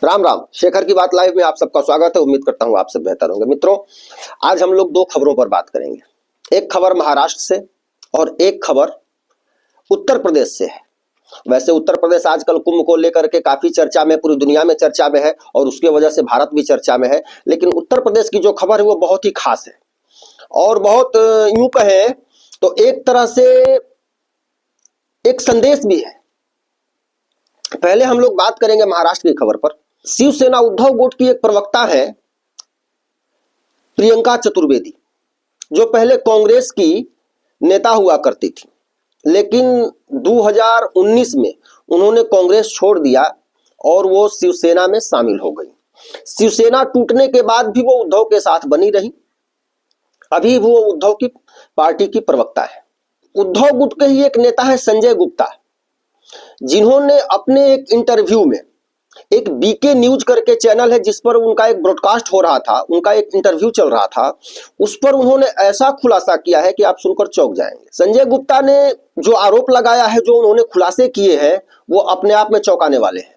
राम राम। शेखर की बात लाइव में आप सबका स्वागत है। उम्मीद करता हूं आप सब बेहतर होंगे। मित्रों, आज हम लोग दो खबरों पर बात करेंगे। एक खबर महाराष्ट्र से और एक खबर उत्तर प्रदेश से है। वैसे उत्तर प्रदेश आजकल कुंभ को लेकर के काफी चर्चा में, पूरी दुनिया में चर्चा में है और उसकी वजह से भारत भी चर्चा में है। लेकिन उत्तर प्रदेश की जो खबर है वो बहुत ही खास है और बहुत यूं कहें तो एक तरह से एक संदेश भी है। पहले हम लोग बात करेंगे महाराष्ट्र की खबर पर। शिवसेना उद्धव गुट की एक प्रवक्ता है प्रियंका चतुर्वेदी, जो पहले कांग्रेस की नेता हुआ करती थी, लेकिन 2019 में उन्होंने कांग्रेस छोड़ दिया और वो शिवसेना में शामिल हो गई। शिवसेना टूटने के बाद भी वो उद्धव के साथ बनी रही। अभी वो उद्धव की पार्टी की प्रवक्ता है। उद्धव गुट के ही एक नेता है संजय गुप्ता, जिन्होंने अपने एक इंटरव्यू में, एक बीके न्यूज करके चैनल है जिस पर उनका एक ब्रॉडकास्ट हो रहा था, उनका एक इंटरव्यू चल रहा था, उस पर उन्होंने ऐसा खुलासा किया है कि आप सुनकर चौंक जाएंगे। संजय गुप्ता ने जो आरोप लगाया है, जो उन्होंने खुलासे किए हैं, वो अपने आप में चौंकाने वाले हैं।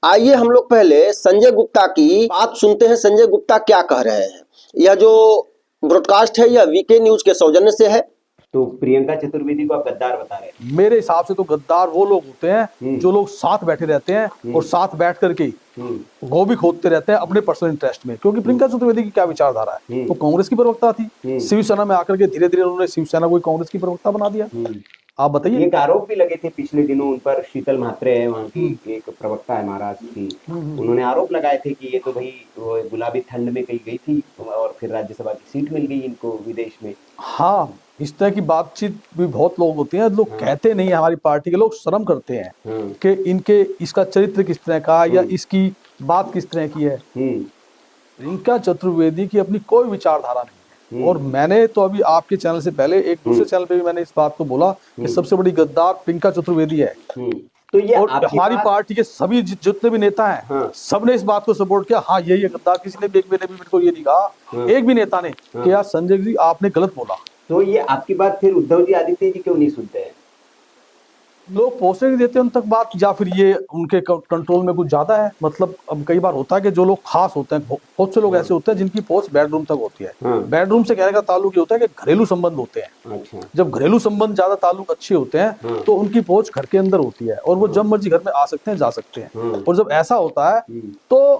आइए हम लोग पहले संजय गुप्ता की बात सुनते हैं। संजय गुप्ता क्या कह रहे हैं। यह जो ब्रॉडकास्ट है यह वीके न्यूज के सौजन्य से है। तो प्रियंका चतुर्वेदी को आप गद्दार बता रहे हैं? मेरे हिसाब से तो गद्दार वो लोग होते हैं जो लोग साथ बैठे रहते हैं और साथ बैठ करके गोभी खोदते रहते हैं अपने पर्सनल इंटरेस्ट में। क्योंकि प्रियंका चतुर्वेदी की क्या विचारधारा है, वो कांग्रेस की प्रवक्ता थी, शिवसेना में आकर के धीरे धीरे उन्होंने शिवसेना को कांग्रेस की प्रवक्ता बना दिया। आप बताइए। एक आरोप भी लगे थे पिछले दिनों उन पर, शीतल म्हात्रे है वहाँ की एक प्रवक्ता है महाराष्ट्र की, उन्होंने आरोप लगाए थे कि ये तो भाई वो गुलाबी ठंड में कहीं गई थी और फिर राज्यसभा की सीट मिल गई इनको विदेश में। हाँ, इस तरह की बातचीत भी बहुत लोग होते हैं। लोग कहते नहीं है, हमारी पार्टी के लोग शर्म करते हैं कि इनके इसका चरित्र किस तरह का या इसकी बात किस तरह की है। प्रियंका चतुर्वेदी की अपनी कोई विचारधारा नहीं है। और मैंने तो अभी आपके चैनल से पहले एक दूसरे चैनल पे भी मैंने इस बात को बोला कि सबसे बड़ी गद्दार प्रियंका चतुर्वेदी है। तो ये और हमारी पार्टी के सभी जितने भी नेता हैं, सबने इस बात को सपोर्ट किया। हाँ, यही है गद्दार। किसी ने भी एक भी मेरे को ये नहीं कहा, एक भी नेता ने कि यार संजय जी आपने गलत बोला। तो ये आपकी बात फिर उद्धव जी आदित्य जी क्यों नहीं सुनते हैं? लोग पहुंचने नहीं देते उन तक बात, या फिर ये उनके कंट्रोल में कुछ ज्यादा है। मतलब अब कई बार होता है कि जो लोग खास होते हैं, बहुत से लोग ऐसे होते हैं जिनकी पहुंच बेडरूम तक होती है। बेडरूम से कहने का ताल्लुक ये होता है कि घरेलू संबंध होते हैं। अच्छा। जब घरेलू संबंध ज्यादा ताल्लुक अच्छे होते हैं तो उनकी पहुंच घर के अंदर होती है और वो जब मर्जी घर में आ सकते हैं, जा सकते हैं। और जब ऐसा होता है तो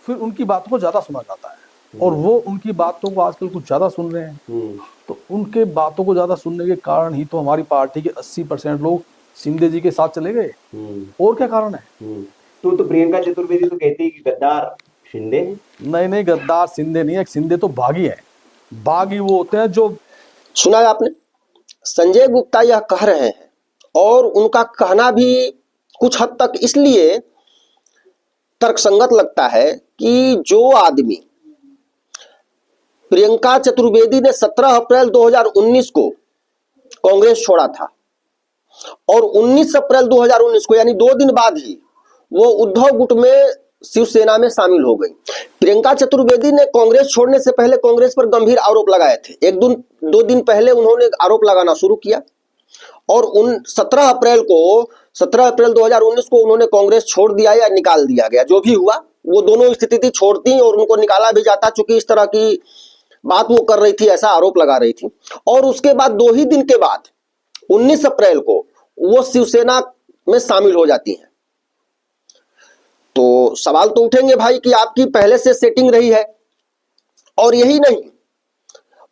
फिर उनकी बातों को ज्यादा सुना जाता है और वो उनकी बातों को आजकल कुछ ज्यादा सुन रहे हैं। तो उनके बातों को ज्यादा सुनने के कारण ही तो हमारी पार्टी के 80% लोग शिंदे जी के साथ चले गए। और क्या कारण है? तो प्रियंका चतुर्वेदी तो कहती है कि गद्दार शिंदे हैं। नहीं, गद्दार शिंदे नहीं है। शिंदे तो बागी है। बागी वो होते हैं जो, सुना है आपने, संजय गुप्ता यह कह रहे हैं और उनका कहना भी कुछ हद तक इसलिए तर्कसंगत लगता है कि जो आदमी प्रियंका चतुर्वेदी ने 17 अप्रैल 2019 को कांग्रेस छोड़ा था और 19 अप्रैल 2019 को, यानी 2 दिन बाद ही वो उद्धव गुट में शिवसेना में शामिल हो गई। प्रियंका चतुर्वेदी ने कांग्रेस छोड़ने से पहले कांग्रेस पर गंभीर आरोप लगाए थे। 2 दिन पहले उन्होंने आरोप लगाना शुरू किया और 17 अप्रैल 2019 को उन्होंने कांग्रेस छोड़ दिया या निकाल दिया गया। जो भी हुआ, वो दोनों स्थिति थी, छोड़ती और उनको निकाला भी जाता, चूंकि इस तरह की बात वो कर रही थी, ऐसा आरोप लगा रही थी। और उसके बाद 2 ही दिन के बाद 19 अप्रैल को वो शिवसेना में शामिल हो जाती हैं। तो सवाल तो उठेंगे भाई कि आपकी पहले से सेटिंग रही है। और यही नहीं,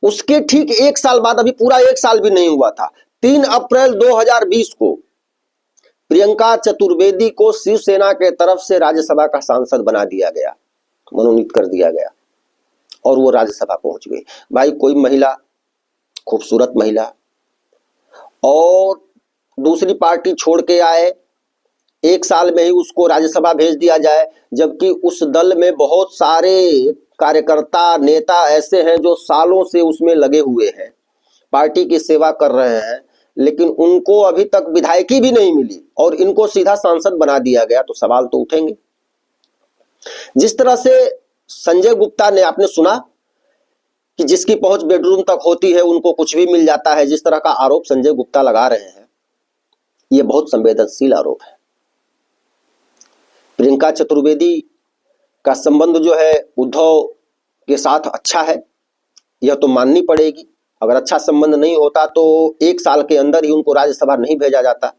उसके ठीक 1 साल बाद, अभी पूरा 1 साल भी नहीं हुआ था, 3 अप्रैल 2020 को प्रियंका चतुर्वेदी को शिवसेना के तरफ से राज्यसभा का सांसद बना दिया गया, मनोनीत कर दिया गया और वो राज्यसभा पहुंच गई। भाई, कोई महिला, खूबसूरत महिला, और दूसरी पार्टी छोड़ के आए, 1 साल में ही उसको राज्यसभा भेज दिया जाए, जबकि उस दल में बहुत सारे कार्यकर्ता, नेता ऐसे हैं जो सालों से उसमें लगे हुए हैं, पार्टी की सेवा कर रहे हैं, लेकिन उनको अभी तक विधायकी भी नहीं मिली और इनको सीधा सांसद बना दिया गया। तो सवाल तो उठेंगे। जिस तरह से संजय गुप्ता ने, आपने सुना कि जिसकी पहुंच बेडरूम तक होती है उनको कुछ भी मिल जाता है, जिस तरह का आरोप संजय गुप्ता लगा रहे हैं, यह बहुत संवेदनशील आरोप है। प्रियंका चतुर्वेदी का संबंध जो है उद्धव के साथ अच्छा है, यह तो माननी पड़ेगी। अगर अच्छा संबंध नहीं होता तो 1 साल के अंदर ही उनको राज्यसभा नहीं भेजा जाता।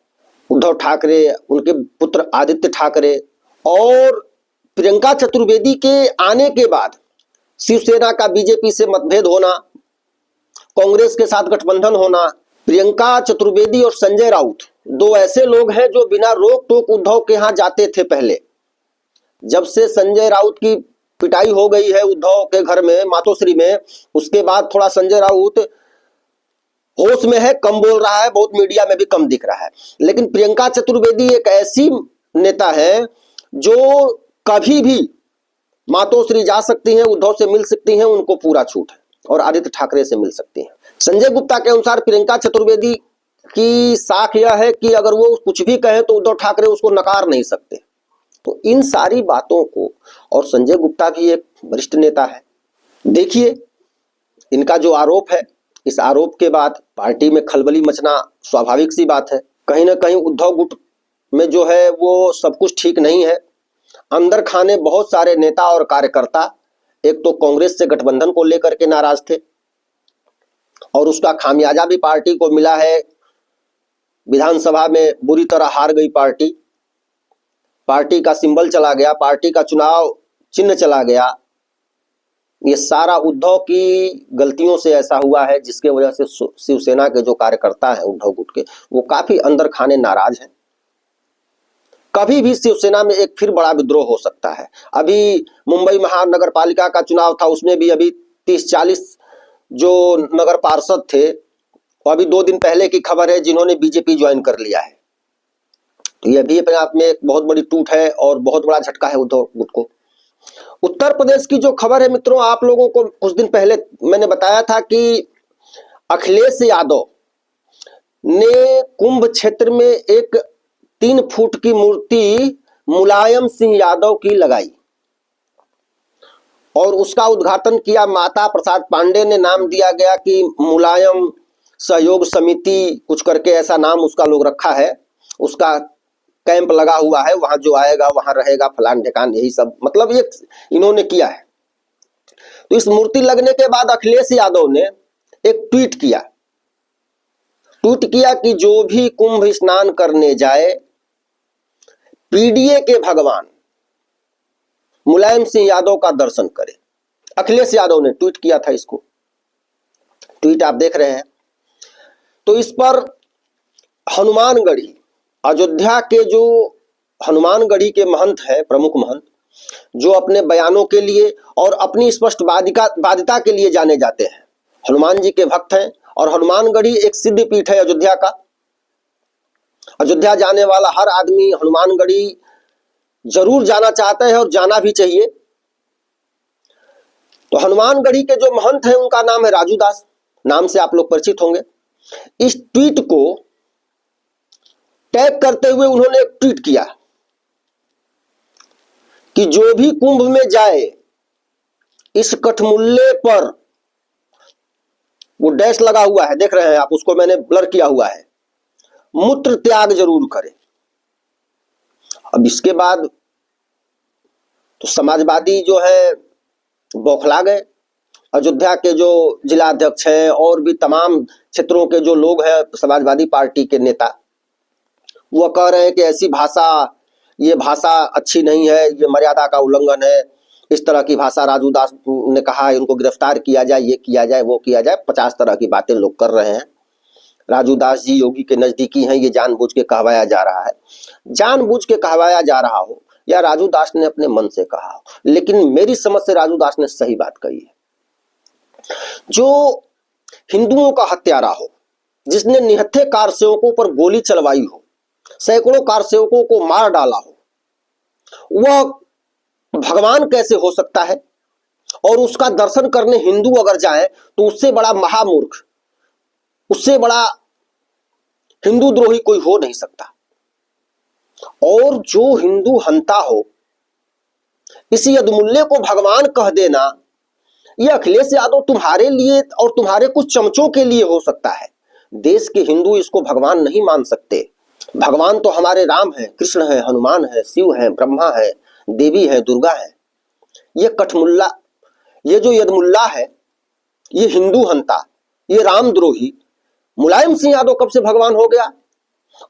उद्धव ठाकरे, उनके पुत्र आदित्य ठाकरे और प्रियंका चतुर्वेदी के आने के बाद शिवसेना का बीजेपी से मतभेद होना, कांग्रेस के साथ गठबंधन होना, प्रियंका चतुर्वेदी और संजय राउत 2 ऐसे लोग हैं जो बिना रोक टोक उद्धव के यहाँ जाते थे। पहले जब से संजय राउत की पिटाई हो गई है उद्धव के घर में मातोश्री में, उसके बाद थोड़ा संजय राउत होश में है, कम बोल रहा है, बहुत मीडिया में भी कम दिख रहा है। लेकिन प्रियंका चतुर्वेदी एक ऐसी नेता है जो कभी भी मातोश्री जा सकती हैं, उद्धव से मिल सकती हैं, उनको पूरा छूट है, और आदित्य ठाकरे से मिल सकती हैं। संजय गुप्ता के अनुसार प्रियंका चतुर्वेदी की साख यह है कि अगर वो कुछ भी कहे तो उद्धव ठाकरे उसको नकार नहीं सकते। तो इन सारी बातों को, और संजय गुप्ता भी एक वरिष्ठ नेता है। देखिए इनका जो आरोप है, इस आरोप के बाद पार्टी में खलबली मचना स्वाभाविक सी बात है। कहीं ना कहीं उद्धव गुट में जो है वो सब कुछ ठीक नहीं है। अंदर खाने बहुत सारे नेता और कार्यकर्ता एक तो कांग्रेस से गठबंधन को लेकर के नाराज थे, और उसका खामियाजा भी पार्टी को मिला है। विधानसभा में बुरी तरह हार गई पार्टी, पार्टी का सिंबल चला गया, पार्टी का चुनाव चिन्ह चला गया। ये सारा उद्धव की गलतियों से ऐसा हुआ है, जिसके वजह से शिवसेना के जो कार्यकर्ता हैं उद्धव गुट के, वो काफी अंदर खाने नाराज हैं। कभी भी शिवसेना में एक फिर बड़ा विद्रोह हो सकता है। अभी मुंबई महानगर पालिका का चुनाव था, उसमें भी अभी 30-40 जो नगर पार्षद थे, वो अभी 2 दिन पहले की खबर है जिन्होंने बीजेपी ज्वाइन कर लिया है। तो यह भी अपने आप में एक बहुत बड़ी टूट है और बहुत बड़ा झटका है उद्धव गुट को। उत्तर प्रदेश की जो खबर है मित्रों, आप लोगों को कुछ दिन पहले मैंने बताया था कि अखिलेश यादव ने कुंभ क्षेत्र में एक 3 फुट की मूर्ति मुलायम सिंह यादव की लगाई और उसका उद्घाटन किया। माता प्रसाद पांडे ने नाम दिया गया कि मुलायम सहयोग समिति कुछ करके ऐसा नाम उसका लोग रखा है। उसका कैंप लगा हुआ है, वहां जो आएगा वहां रहेगा, फलान ढिकान, यही सब मतलब ये इन्होंने किया है। तो इस मूर्ति लगने के बाद अखिलेश यादव ने एक ट्वीट किया कि जो भी कुंभ स्नान करने जाए पीडीए के भगवान मुलायम सिंह यादव का दर्शन करे। अखिलेश यादव ने ट्वीट किया था, इसको ट्वीट आप देख रहे हैं। तो इस पर हनुमानगढ़ी, अयोध्या के जो हनुमानगढ़ी के महंत हैं, प्रमुख महंत, जो अपने बयानों के लिए और अपनी स्पष्टवादिता के लिए जाने जाते हैं, हनुमान जी के भक्त हैं। और हनुमानगढ़ी एक सिद्ध पीठ है अयोध्या का। अयोध्या जाने वाला हर आदमी हनुमानगढ़ी जरूर जाना चाहता है और जाना भी चाहिए। तो हनुमानगढ़ी के जो महंत हैं उनका नाम है राजू दास, नाम से आप लोग परिचित होंगे। इस ट्वीट को टैग करते हुए उन्होंने एक ट्वीट किया कि जो भी कुंभ में जाए इस कठमुल्ले पर, वो डैश लगा हुआ है, देख रहे हैं आप, उसको मैंने ब्लर किया हुआ है, मूत्र त्याग जरूर करे। अब इसके बाद तो समाजवादी जो है बौखला गए। अयोध्या के जो जिलाध्यक्ष हैं और भी तमाम क्षेत्रों के जो लोग हैं समाजवादी पार्टी के नेता, वो कह रहे हैं कि ऐसी भाषा, ये भाषा अच्छी नहीं है, ये मर्यादा का उल्लंघन है, इस तरह की भाषा राजू दास ने कहा है, उनको गिरफ्तार किया जाए, ये किया जाए, वो किया जाए। 50 तरह की बातें लोग कर रहे हैं। राजू दास जी योगी के नजदीकी हैं, ये जानबूझ के कहवाया जा रहा है। जानबूझ के कहवाया जा रहा हो या राजू दास ने अपने मन से कहा हो, लेकिन मेरी समझ से राजू दास ने सही बात कही है। जो हिंदुओं का हत्यारा हो, जिसने निहत्थे कारसेवकों पर गोली चलवाई हो, सैकड़ों कारसेवकों को मार डाला हो, वह भगवान कैसे हो सकता है? और उसका दर्शन करने हिंदू अगर जाए तो उससे बड़ा महामूर्ख, उससे बड़ा हिंदू द्रोही कोई हो नहीं सकता। और जो हिंदू हंता हो, इसी अदमुल्ले को भगवान कह देना, यह अखिलेश यादव तुम्हारे लिए और तुम्हारे कुछ चमचों के लिए हो सकता है। देश के हिंदू इसको भगवान नहीं मान सकते। भगवान तो हमारे राम है, कृष्ण है, हनुमान है, शिव है, ब्रह्मा है, देवी है, दुर्गा है। ये कठमुल्ला, ये जो यदमुल्ला है, ये हिंदू हंता, ये रामद्रोही मुलायम सिंह यादव कब से भगवान हो गया?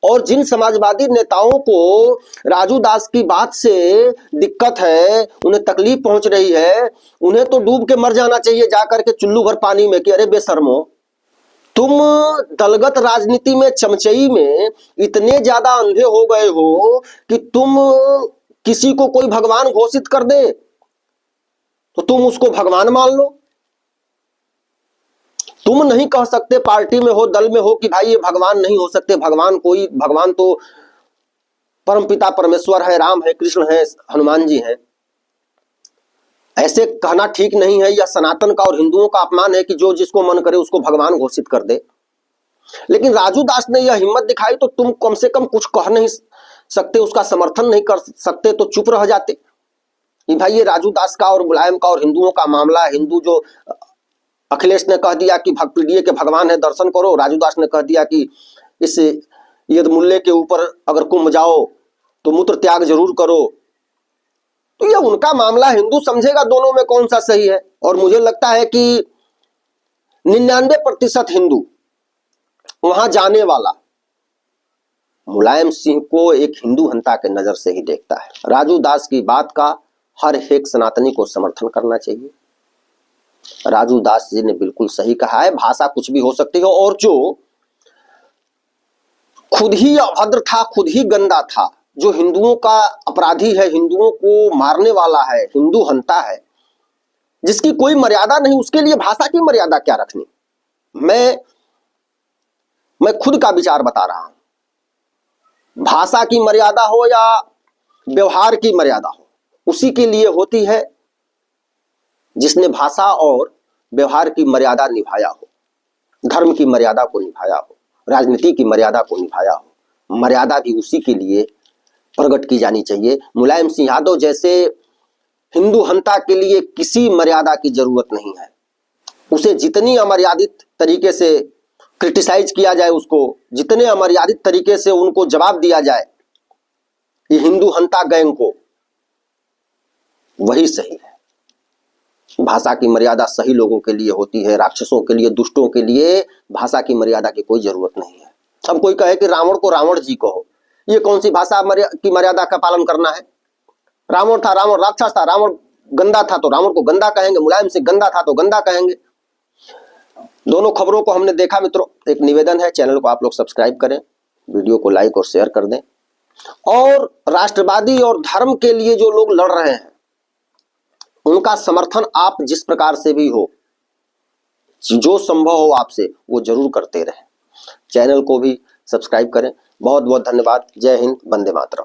और जिन समाजवादी नेताओं को राजू दास की बात से दिक्कत है, उन्हें तकलीफ पहुंच रही है, उन्हें तो डूब के मर जाना चाहिए जाकर के चुल्लू भर पानी में कि अरे बेशर्मो, तुम दलगत राजनीति में, चमचई में इतने ज्यादा अंधे हो गए हो कि तुम किसी को कोई भगवान घोषित कर दे तो तुम उसको भगवान मान लो। तुम नहीं कह सकते, पार्टी में हो, दल में हो, कि भाई ये भगवान नहीं हो सकते, भगवान तो परमपिता परमेश्वर है, राम है, कृष्ण है, हनुमान जी हैं। ऐसे कहना ठीक नहीं है। यह सनातन का और हिंदुओं का अपमान है कि जो जिसको मन करे उसको भगवान घोषित कर दे। लेकिन राजू दास ने यह हिम्मत दिखाई तो तुम कम से कम कुछ कह नहीं सकते, उसका समर्थन नहीं कर सकते तो चुप रह जाते कि भाई ये राजू दास का और मुलायम का और हिंदुओं का मामला है। हिंदू जो अखिलेश ने कह दिया कि पीडीए के भगवान है, दर्शन करो, राजू दास ने कह दिया कि इस यदमुल्ले के ऊपर अगर कुंभ जाओ तो मूत्र त्याग जरूर करो, तो यह उनका मामला, हिंदू समझेगा दोनों में कौन सा सही है। और मुझे लगता है कि 99% हिंदू वहां जाने वाला मुलायम सिंह को एक हिंदू हंता के नजर से ही देखता है। राजू दास की बात का हर एक सनातनी को समर्थन करना चाहिए। राजू दास जी ने बिल्कुल सही कहा है, भाषा कुछ भी हो सकती है, और जो खुद ही अभद्र था, खुद ही गंदा था, जो हिंदुओं का अपराधी है, हिंदुओं को मारने वाला है, हिंदू हंता है, जिसकी कोई मर्यादा नहीं, उसके लिए भाषा की मर्यादा क्या रखनी। मैं खुद का विचार बता रहा हूं। भाषा की मर्यादा हो या व्यवहार की मर्यादा हो, उसी के लिए होती है जिसने भाषा और व्यवहार की मर्यादा निभाया हो, धर्म की मर्यादा को निभाया हो, राजनीति की मर्यादा को निभाया हो। मर्यादा भी उसी के लिए प्रकट की जानी चाहिए। मुलायम सिंह यादव जैसे हिंदू हंता के लिए किसी मर्यादा की जरूरत नहीं है। उसे जितनी अमर्यादित तरीके से क्रिटिसाइज किया जाए, उसको जितने अमर्यादित तरीके से उनको जवाब दिया जाए, ये हिंदू हंता गैंग को, वही सही है। भाषा की मर्यादा सही लोगों के लिए होती है, राक्षसों के लिए, दुष्टों के लिए भाषा की मर्यादा की कोई जरूरत नहीं है। अब कोई कहे कि रावण को रावण जी कहो, ये कौन सी भाषा की मर्यादा का पालन करना है? रावण था, रावण राक्षस था, रावण गंदा था तो रावण को गंदा कहेंगे, मुलायम सिंह गंदा था तो गंदा कहेंगे। दोनों खबरों को हमने देखा। मित्रों, एक निवेदन है, चैनल को आप लोग सब्सक्राइब करें, वीडियो को लाइक और शेयर कर दें, और राष्ट्रवादी और धर्म के लिए जो लोग लड़ रहे हैं उनका समर्थन आप जिस प्रकार से भी हो, जो संभव हो आपसे, वो जरूर करते रहें। चैनल को भी सब्सक्राइब करें। बहुत बहुत धन्यवाद। जय हिंद, वंदे मातरम।